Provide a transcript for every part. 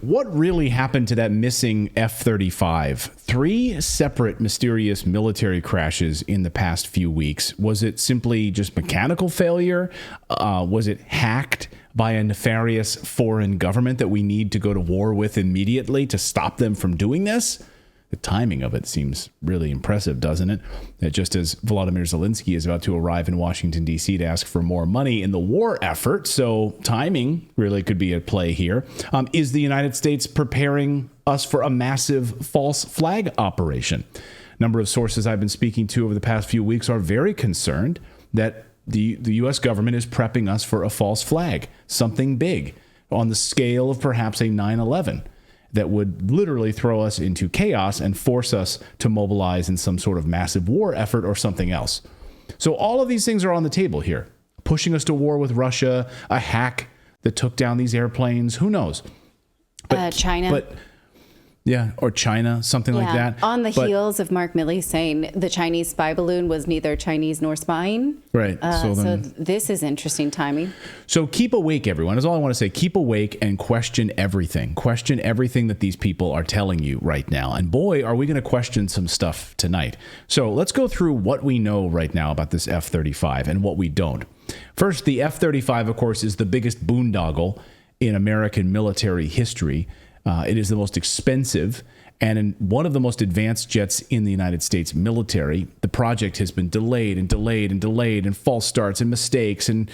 what really happened to that missing F-35? 3 separate mysterious military crashes in the past few weeks. Was it simply just mechanical failure? Was it hacked by a nefarious foreign government that we need to go to war with immediately to stop them from doing this? The timing of it seems really impressive, doesn't it? That just as Volodymyr Zelensky is about to arrive in Washington, D.C. to ask for more money in the war effort, so timing really could be at play here. Is the United States preparing us for a massive false flag operation? A number of sources I've been speaking to over the past few weeks are very concerned that the U.S. government is prepping us for a false flag, something big on the scale of perhaps a 9/11. That would literally throw us into chaos and force us to mobilize in some sort of massive war effort or something else. So all of these things are on the table here. Pushing us to war with Russia, a hack that took down these airplanes, who knows? China. Or China, something like that. On the heels of Mark Milley saying the Chinese spy balloon was neither Chinese nor spying. Right. So this is interesting timing. So keep awake, everyone. That's all I want to say. Keep awake and question everything. Question everything that these people are telling you right now. And boy, are we going to question some stuff tonight. So let's go through what we know right now about this F-35 and what we don't. First, the F-35, of course, is the biggest boondoggle in American military history. It is the most expensive and one of the most advanced jets in the United States military. The project has been delayed and delayed and delayed, and false starts and mistakes and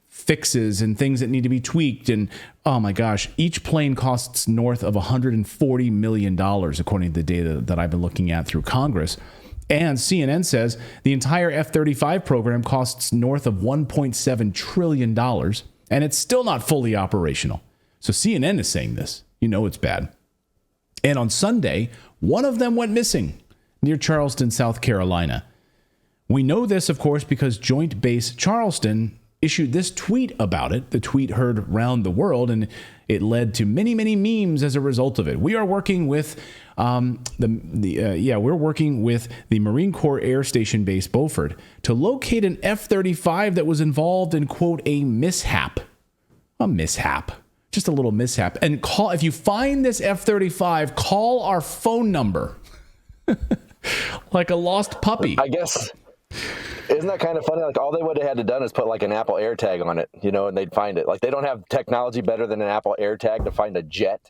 fixes and things that need to be tweaked. And oh my gosh, each plane costs north of $140 million, according to the data that I've been looking at through Congress. And CNN says the entire F-35 program costs north of $1.7 trillion, and it's still not fully operational. So CNN is saying this. You know it's bad. And on Sunday, one of them went missing near Charleston, South Carolina. We know this, of course, because Joint Base Charleston issued this tweet about it. The tweet heard round the world, and it led to many, many memes as a result of it. We are working with we're working with the Marine Corps Air Station Base Beaufort to locate an F-35 that was involved in, quote, a mishap. A mishap. Just a little mishap. And call, if you find this F-35, call our phone number. Like a lost puppy. I guess. Isn't that kind of funny? Like, all they would have had to done is put like an Apple AirTag on it, and they'd find it. Like, they don't have technology better than an Apple AirTag to find a jet.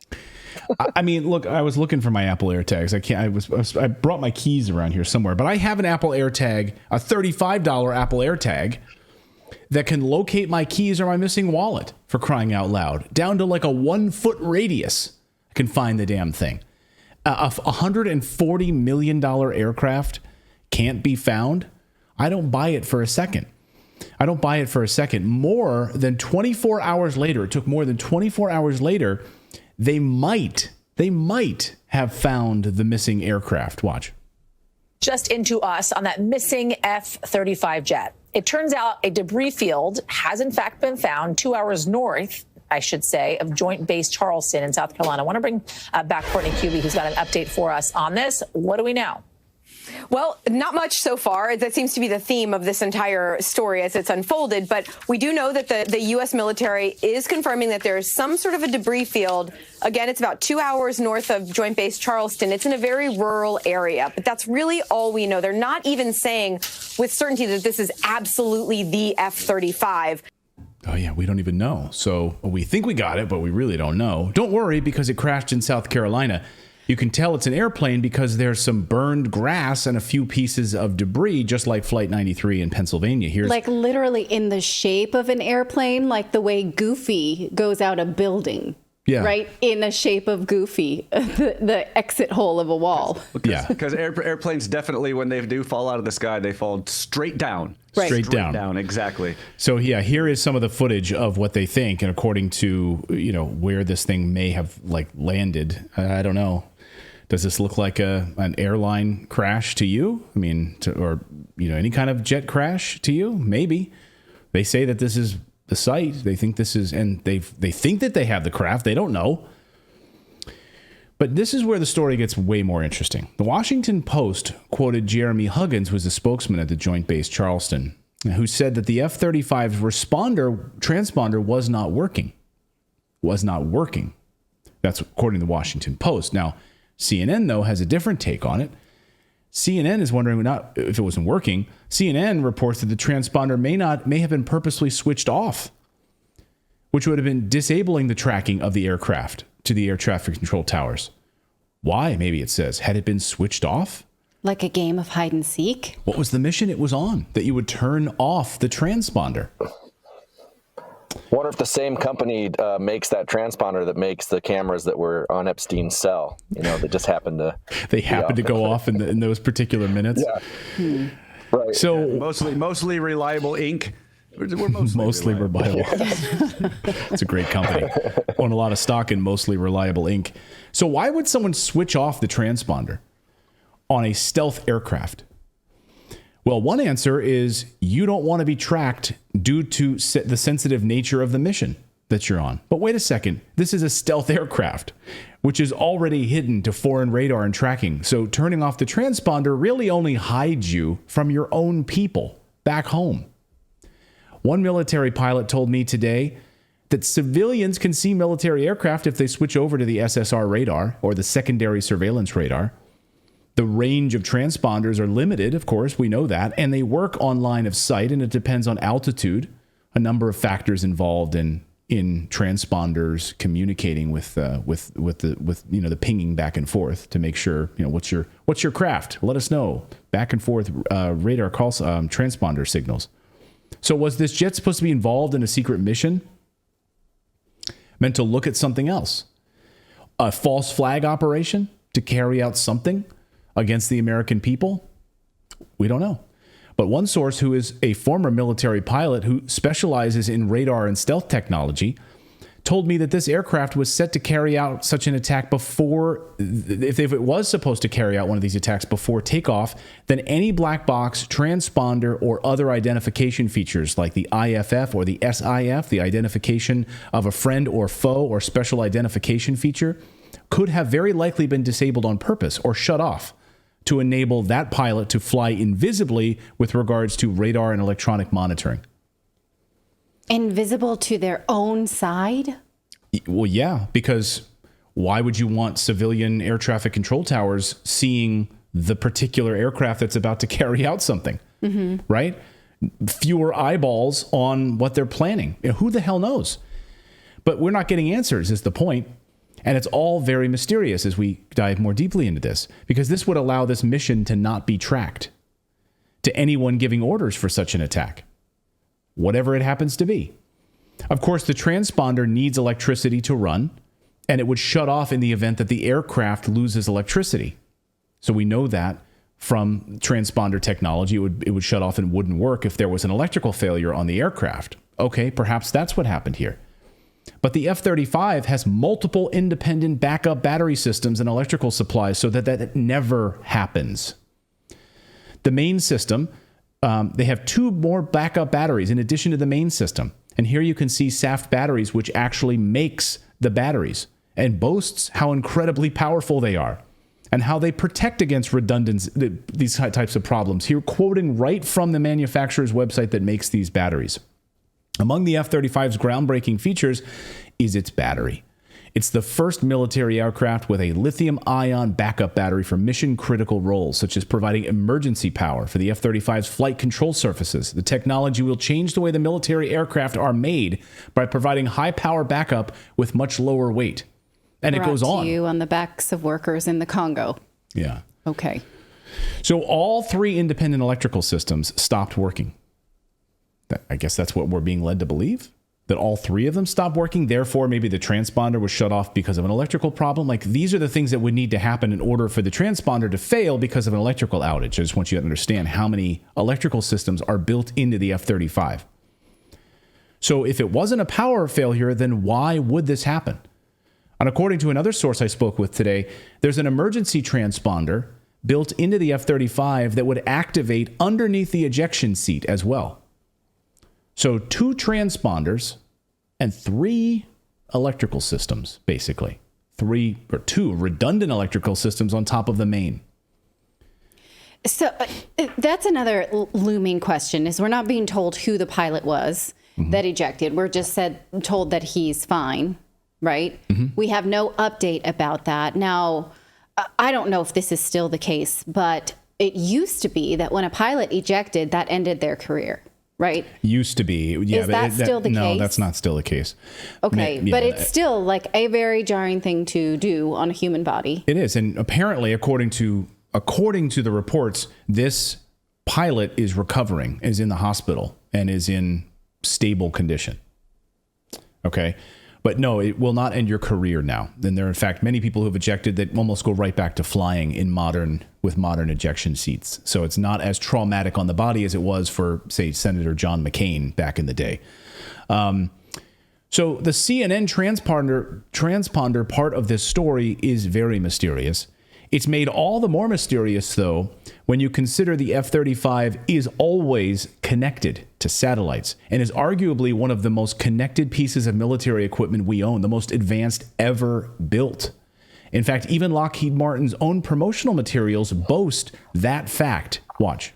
I mean, look, I was looking for my Apple AirTags. I brought my keys around here somewhere, but I have an Apple AirTag, a $35 Apple AirTag that can locate my keys or my missing wallet, for crying out loud, down to like a 1 foot radius. I can find the damn thing. A $140 million aircraft can't be found. I don't buy it for a second. More than 24 hours later, it took more than 24 hours later, they might have found the missing aircraft. Watch. Just into us on that missing F-35 jet. It turns out a debris field has in fact been found 2 hours north, I should say, of Joint Base Charleston in South Carolina. I want to bring back Courtney Cubey, who's got an update for us on this. What do we know? Well, not much so far. That seems to be the theme of this entire story as it's unfolded. But we do know that the U.S. military is confirming that there is some sort of a debris field. Again, it's about 2 hours north of Joint Base Charleston. It's in a very rural area. But that's really all we know. They're not even saying with certainty that this is absolutely the F-35. Oh, yeah, we don't even know. So we think we got it, but we really don't know. Don't worry, because it crashed in South Carolina. You can tell it's an airplane because there's some burned grass and a few pieces of debris, just like Flight 93 in Pennsylvania. Here's like literally in the shape of an airplane, like the way Goofy goes out a building. Yeah. Right? In the shape of Goofy, the exit hole of a wall. Because airplanes definitely, when they do fall out of the sky, they fall straight down. Right. Straight down, exactly. So yeah, here is some of the footage of what they think, and according to where this thing may have landed. I don't know. Does this look like an airline crash to you? I mean, or any kind of jet crash to you? Maybe. They say that this is the site. They think this is, and they think that they have the craft. They don't know. But this is where the story gets way more interesting. The Washington Post quoted Jeremy Huggins, who was the spokesman at the Joint Base Charleston, who said that the F-35's transponder was not working. That's according to the Washington Post. Now, CNN, though, has a different take on it. CNN is wondering not if it wasn't working. CNN reports that the transponder may have been purposely switched off, which would have been disabling the tracking of the aircraft to the air traffic control towers. Why? Maybe it says, had it been switched off? Like a game of hide and seek? What was the mission it was on? That you would turn off the transponder? Wonder if the same company makes that transponder that makes the cameras that were on Epstein's cell, that just happened to... They happened to go off in those particular minutes? Yeah. Right. So mostly reliable ink. We're mostly reliable. It's a great company. Own a lot of stock in Mostly Reliable Inc. So why would someone switch off the transponder on a stealth aircraft? Well, one answer is you don't want to be tracked due to the sensitive nature of the mission that you're on. But wait a second. This is a stealth aircraft, which is already hidden to foreign radar and tracking. So turning off the transponder really only hides you from your own people back home. One military pilot told me today that civilians can see military aircraft if they switch over to the SSR radar or the secondary surveillance radar. The range of transponders are limited, of course, we know that, and they work on line of sight, and it depends on altitude, a number of factors involved in transponders communicating with the pinging back and forth to make sure, what's your craft? Let us know. Back and forth radar calls, transponder signals. So was this jet supposed to be involved in a secret mission meant to look at something else? A false flag operation to carry out something against the American people? We don't know. But one source who is a former military pilot who specializes in radar and stealth technology told me that this aircraft was set to carry out such an attack before, if it was supposed to carry out one of these attacks before takeoff, then any black box, transponder, or other identification features like the IFF or the SIF, the identification of a friend or foe or special identification feature, could have very likely been disabled on purpose or shut off to enable that pilot to fly invisibly with regards to radar and electronic monitoring. Invisible to their own side? Well, yeah, because why would you want civilian air traffic control towers seeing the particular aircraft that's about to carry out something, right? Fewer eyeballs on what they're planning. Who the hell knows? But we're not getting answers is the point. And it's all very mysterious as we dive more deeply into this, because this would allow this mission to not be tracked to anyone giving orders for such an attack, whatever it happens to be. Of course, the transponder needs electricity to run, and it would shut off in the event that the aircraft loses electricity. So we know that from transponder technology, it would shut off and wouldn't work if there was an electrical failure on the aircraft. Okay, perhaps that's what happened here. But the F-35 has multiple independent backup battery systems and electrical supplies so that never happens. The main system, they have 2 more backup batteries in addition to the main system. And here you can see SAFT batteries, which actually makes the batteries and boasts how incredibly powerful they are and how they protect against redundancy, these types of problems. Here, quoting right from the manufacturer's website that makes these batteries. Among the F-35's groundbreaking features is its battery. It's the first military aircraft with a lithium-ion backup battery for mission-critical roles, such as providing emergency power for the F-35's flight control surfaces. The technology will change the way the military aircraft are made by providing high-power backup with much lower weight. And it goes on. You on the backs of workers in the Congo. Yeah. Okay. So all 3 independent electrical systems stopped working. I guess that's what we're being led to believe, that all 3 of them stopped working. Therefore, maybe the transponder was shut off because of an electrical problem. Like, these are the things that would need to happen in order for the transponder to fail because of an electrical outage. I just want you to understand how many electrical systems are built into the F-35. So if it wasn't a power failure, then why would this happen? And according to another source I spoke with today, there's an emergency transponder built into the F-35 that would activate underneath the ejection seat as well. So 2 transponders and 3 electrical systems, basically. 2 redundant electrical systems on top of the main. So that's another looming question, is we're not being told who the pilot was that ejected. We're just told that he's fine, right? We have no update about that. Now, I don't know if this is still the case, but it used to be that when a pilot ejected, that ended their career, right? Used to be. Yeah, is that still the case? No, that's not still the case. Okay, but it's still like a very jarring thing to do on a human body. It is. And apparently, according to the reports, this pilot is recovering, is in the hospital, and is in stable condition. Okay. But no, it will not end your career now. And there are, in fact, many people who have ejected that almost go right back to flying with modern ejection seats. So it's not as traumatic on the body as it was for, say, Senator John McCain back in the day. So the CNN transponder part of this story is very mysterious. It's made all the more mysterious, though, when you consider the F-35 is always connected to satellites and is arguably one of the most connected pieces of military equipment we own, the most advanced ever built. In fact, even Lockheed Martin's own promotional materials boast that fact. Watch.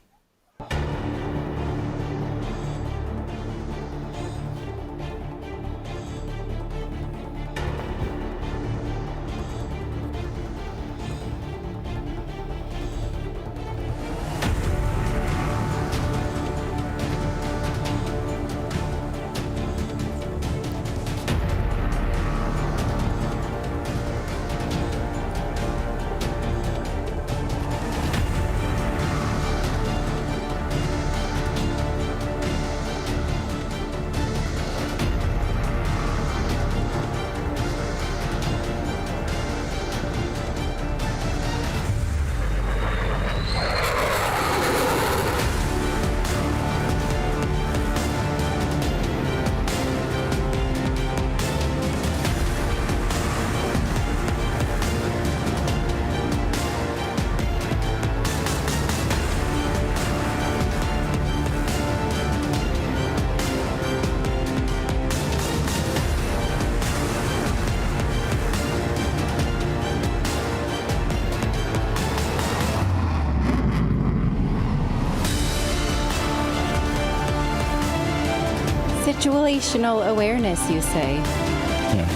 Situational awareness, you say? Yeah.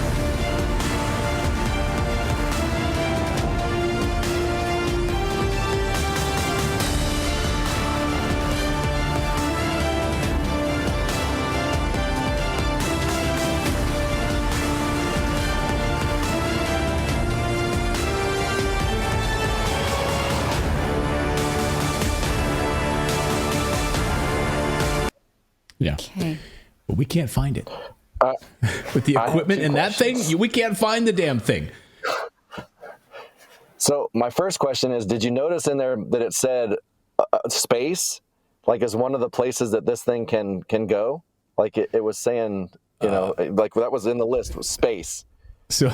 Yeah. Okay. But we can't find it. With the equipment and that thing, we can't find the damn thing. So my first question is, did you notice in there that it said space, like is one of the places that this thing can go? Like it was saying, like that was in the list, was space. So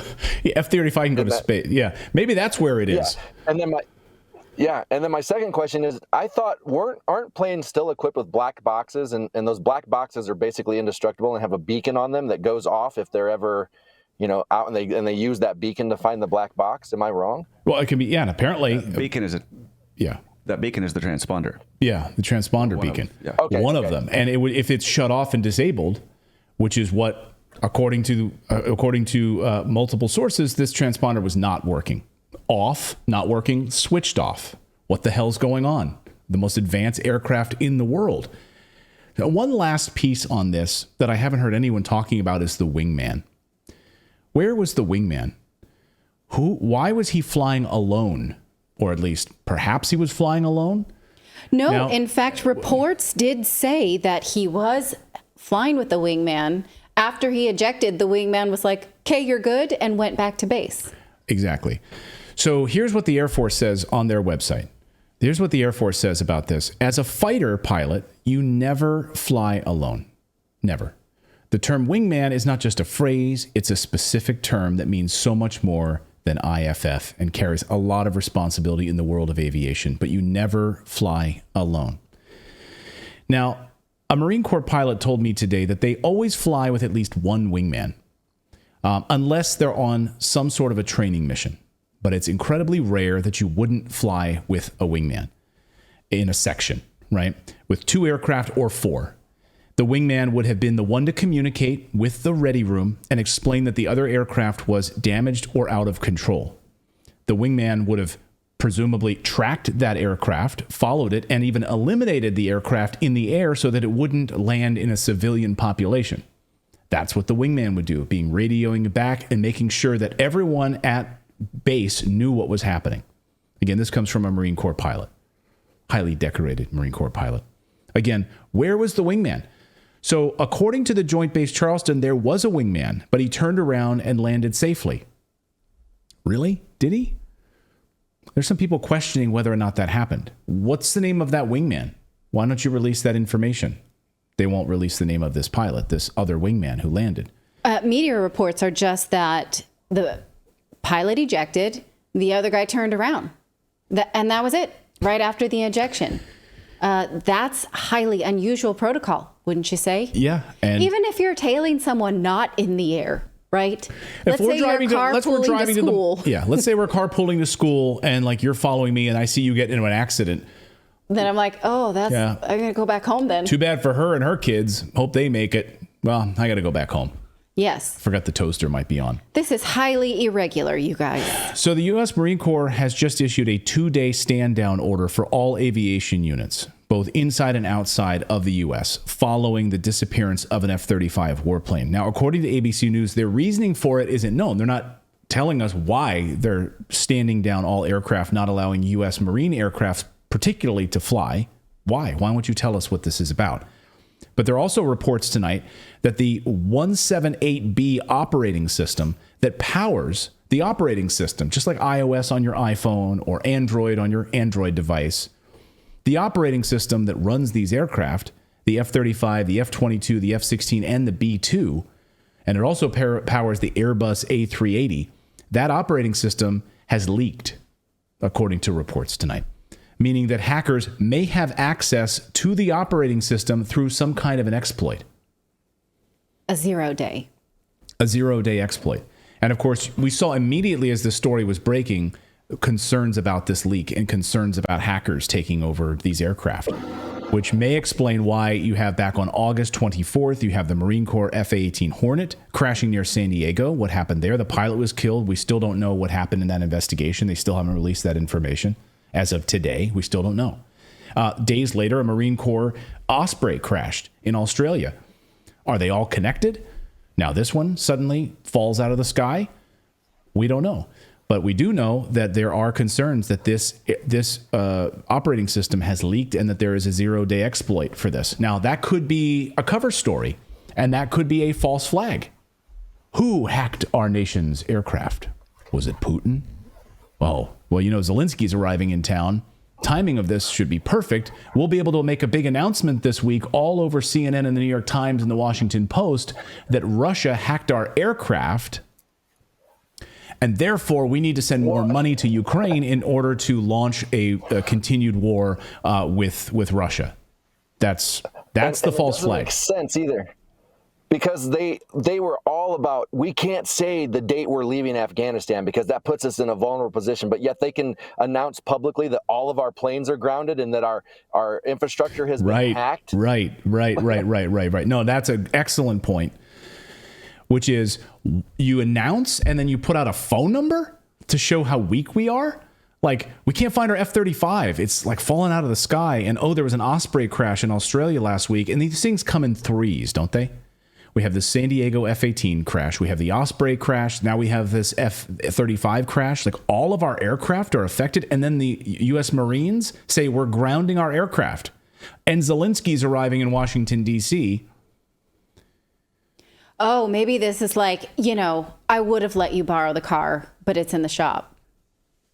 F-35 can go to space. Yeah, maybe that's where it is. Yeah. And then my second question is, I thought aren't planes still equipped with black boxes, and those black boxes are basically indestructible and have a beacon on them that goes off if they're ever, out and they use that beacon to find the black box. Am I wrong? Well, it can be. Yeah, and apparently beacon is that beacon is the transponder. Yeah, the transponder beacon. One of them, and if it's shut off and disabled, which is what according to multiple sources, this transponder was not working. Off, not working, switched off. What the hell's going on? The most advanced aircraft in the world. Now, one last piece on this that I haven't heard anyone talking about is the wingman. Where was the wingman? Why was he flying alone? Or at least, perhaps he was flying alone? No, now, in fact, reports did say that he was flying with the wingman. After he ejected, the wingman was like, okay, you're good, and went back to base. Exactly. So here's what the Air Force says on their website. Here's what the Air Force says about this. As a fighter pilot, you never fly alone. Never. The term wingman is not just a phrase. It's a specific term that means so much more than IFF and carries a lot of responsibility in the world of aviation, but you never fly alone. Now, a Marine Corps pilot told me today that they always fly with at least one wingman, unless they're on some sort of a training mission. But it's incredibly rare that you wouldn't fly with a wingman in a section, right? With 2 aircraft or 4. The wingman would have been the one to communicate with the ready room and explain that the other aircraft was damaged or out of control. The wingman would have presumably tracked that aircraft, followed it, and even eliminated the aircraft in the air so that it wouldn't land in a civilian population. That's what the wingman would do, being radioing back and making sure that everyone at base knew what was happening. Again, this comes from a Marine Corps pilot, highly decorated Marine Corps pilot. Again, where was the wingman? So according to the Joint Base Charleston, there was a wingman, but he turned around and landed safely. Really? Did he? There's some people questioning whether or not that happened. What's the name of that wingman? Why don't you release that information? They won't release the name of this pilot, this other wingman who landed. Media reports are just that the pilot ejected, the other guy turned around. And that was it, right after the ejection. That's highly unusual protocol, wouldn't you say? Yeah. And even if you're tailing someone not in the air, right? Let's say you're carpooling to school. Let's say we're carpooling to school and like you're following me and I see you get into an accident. Then I'm like, I'm going to go back home then. Too bad for her and her kids. Hope they make it. Well, I got to go back home. Yes. Forgot the toaster might be on. This is highly irregular, you guys. So the U.S. Marine Corps has just issued a 2-day stand-down order for all aviation units, both inside and outside of the U.S., following the disappearance of an F-35 warplane. Now, according to ABC News, their reasoning for it isn't known. They're not telling us why they're standing down all aircraft, not allowing U.S. Marine aircraft particularly to fly. Why? Why won't you tell us what this is about? But there are also reports tonight that the 178B operating system that powers the operating system, just like iOS on your iPhone or Android on your Android device, the operating system that runs these aircraft, the F-35, the F-22, the F-16, and the B-2, and it also powers the Airbus A380, that operating system has leaked, according to reports tonight, meaning that hackers may have access to the operating system through some kind of an exploit. A 0-day. A 0-day exploit. And of course, we saw immediately as the story was breaking concerns about this leak and concerns about hackers taking over these aircraft, which may explain why you have back on August 24th, you have the Marine Corps F-A-18 Hornet crashing near San Diego. What happened there? The pilot was killed. We still don't know what happened in that investigation. They still haven't released that information. As of today, we still don't know. Days later, a Marine Corps Osprey crashed in Australia. Are they all connected? Now this one suddenly falls out of the sky? We don't know. But we do know that there are concerns that this operating system has leaked and that there is a 0-day exploit for this. Now, that could be a cover story, and that could be a false flag. Who hacked our nation's aircraft? Was it Putin? Oh, well, Zelensky's arriving in town. Timing of this should be perfect. We'll be able to make a big announcement this week all over CNN and the New York Times and the Washington Post that Russia hacked our aircraft. And therefore, we need to send more money to Ukraine in order to launch a continued war with Russia. That's the false flag. It doesn't make sense either. Because they were all about, we can't say the date we're leaving Afghanistan because that puts us in a vulnerable position, but yet they can announce publicly that all of our planes are grounded and that our infrastructure has been hacked. Right. No, that's an excellent point, which is you announce and then you put out a phone number to show how weak we are. Like, we can't find our F-35. It's like falling out of the sky. And, there was an Osprey crash in Australia last week. And these things come in threes, don't they? We have the San Diego F-18 crash. We have the Osprey crash. Now we have this F-35 crash. Like, all of our aircraft are affected. And then the U.S. Marines say we're grounding our aircraft. And Zelensky's arriving in Washington, D.C. Oh, maybe this is like, I would have let you borrow the car, but it's in the shop,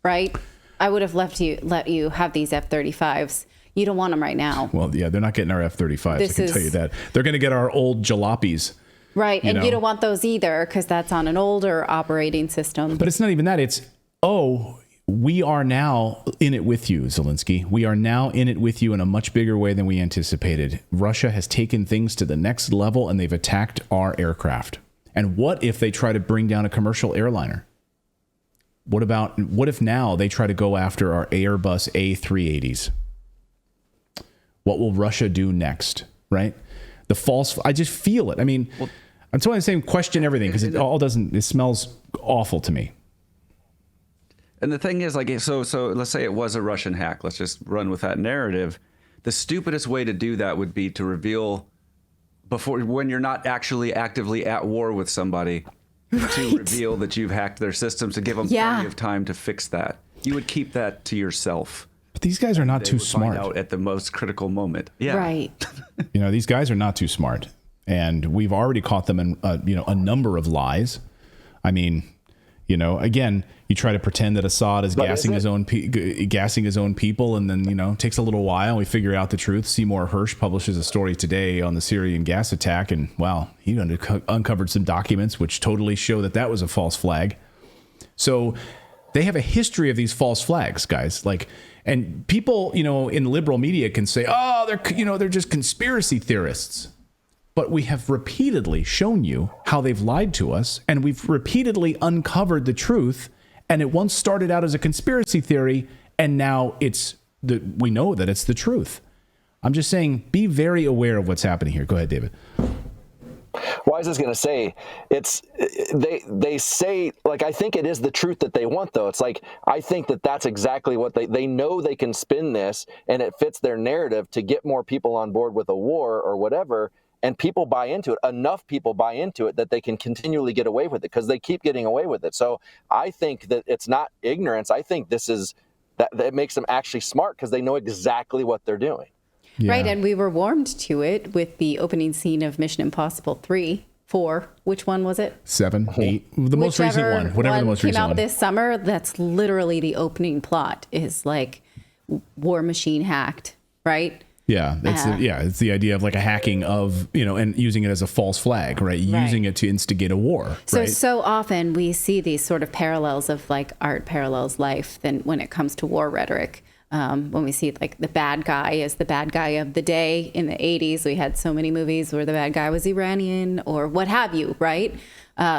right? I would have let you have these F-35s. You don't want them right now. Well, yeah, they're not getting our F-35s. I can tell you that. They're going to get our old jalopies. Right, and you don't want those either because that's on an older operating system. But it's not even that. It's, we are now in it with you, Zelensky. We are now in it with you in a much bigger way than we anticipated. Russia has taken things to the next level, and they've attacked our aircraft. And what if they try to bring down a commercial airliner? What if now they try to go after our Airbus A380s? What will Russia do next, right? The false, I just feel it. I mean, that's why I'm saying question everything, because it smells awful to me. And the thing is, like, so let's say it was a Russian hack. Let's just run with that narrative. The stupidest way to do that would be to reveal when you're not actually actively at war with somebody, to reveal that you've hacked their systems, to give them plenty of time to fix that. You would keep that to yourself. But these guys are not too smart. Find out at the most critical moment. Yeah. Right. These guys are not too smart, and we've already caught them in a number of lies. I mean, again, you try to pretend that Assad is gassing his own people, and then it takes a little while. We figure out the truth. Seymour Hersh publishes a story today on the Syrian gas attack, and wow, he uncovered some documents which totally show that was a false flag. So they have a history of these false flags, guys. And people, in liberal media can say, oh, they're just conspiracy theorists. But we have repeatedly shown you how they've lied to us, and we've repeatedly uncovered the truth. And it once started out as a conspiracy theory, and now we know that it's the truth. I'm just saying, be very aware of what's happening here. Go ahead, David. Well, I was just going to say, they say, I think it is the truth that they want, though. It's I think that's exactly what they know. They can spin this, and it fits their narrative to get more people on board with a war or whatever. And people buy into it. Enough people buy into it that they can continually get away with it, because they keep getting away with it. So I think that it's not ignorance. I think this is that makes them actually smart, because they know exactly what they're doing. Yeah. Right. And we were warmed to it with the opening scene of Mission Impossible 3, 4. Which one was it? 7, 8. The most recent one. Whatever the most recent one came out this summer. That's literally the opening plot, is war machine hacked. Right. Yeah, it's the idea of a hacking of, and using it as a false flag, right? Using it to instigate a war. So often we see these sort of parallels of art parallels life than when it comes to war rhetoric. When we see the bad guy is the bad guy of the day. In the 80s, we had so many movies where the bad guy was Iranian or what have you, right?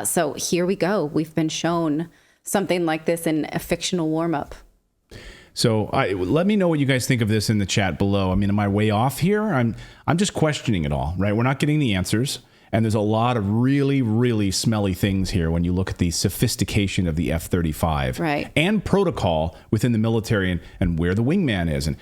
So here we go. We've been shown something like this in a fictional warm-up. So let me know what you guys think of this in the chat below. I mean, am I way off here? I'm just questioning it all, right? We're not getting the answers. And there's a lot of really, really smelly things here when you look at the sophistication of the F-35 and protocol within the military, and where the wingman is, and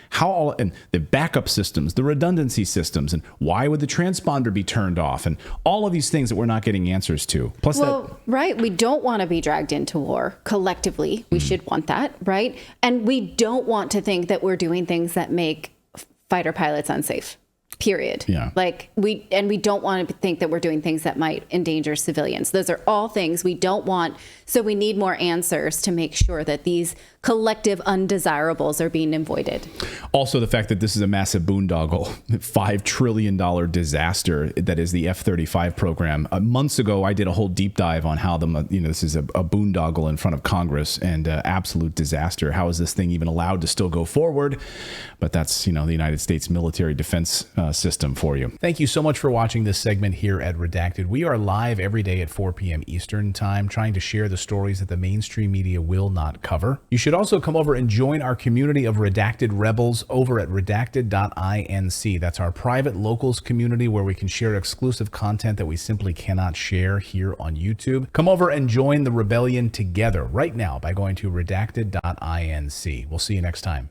and the backup systems, the redundancy systems, and why would the transponder be turned off, and all of these things that we're not getting answers to. Plus, we don't want to be dragged into war collectively. We should want that, right? And we don't want to think that we're doing things that make fighter pilots unsafe. Period. Yeah. We don't want to think that we're doing things that might endanger civilians. Those are all things we don't want. So we need more answers to make sure that these collective undesirables are being avoided. Also, the fact that this is a massive boondoggle, $5 trillion disaster that is the F-35 program. Months ago, I did a whole deep dive on how this is a boondoggle in front of Congress, and absolute disaster. How is this thing even allowed to still go forward? But that's, the United States military defense system for you. Thank you so much for watching this segment here at Redacted. We are live every day at 4 p.m. Eastern time, trying to share the stories that the mainstream media will not cover. You should also come over and join our community of Redacted Rebels over at redacted.inc. That's our private locals community where we can share exclusive content that we simply cannot share here on YouTube. Come over and join the rebellion together right now by going to redacted.inc. We'll see you next time.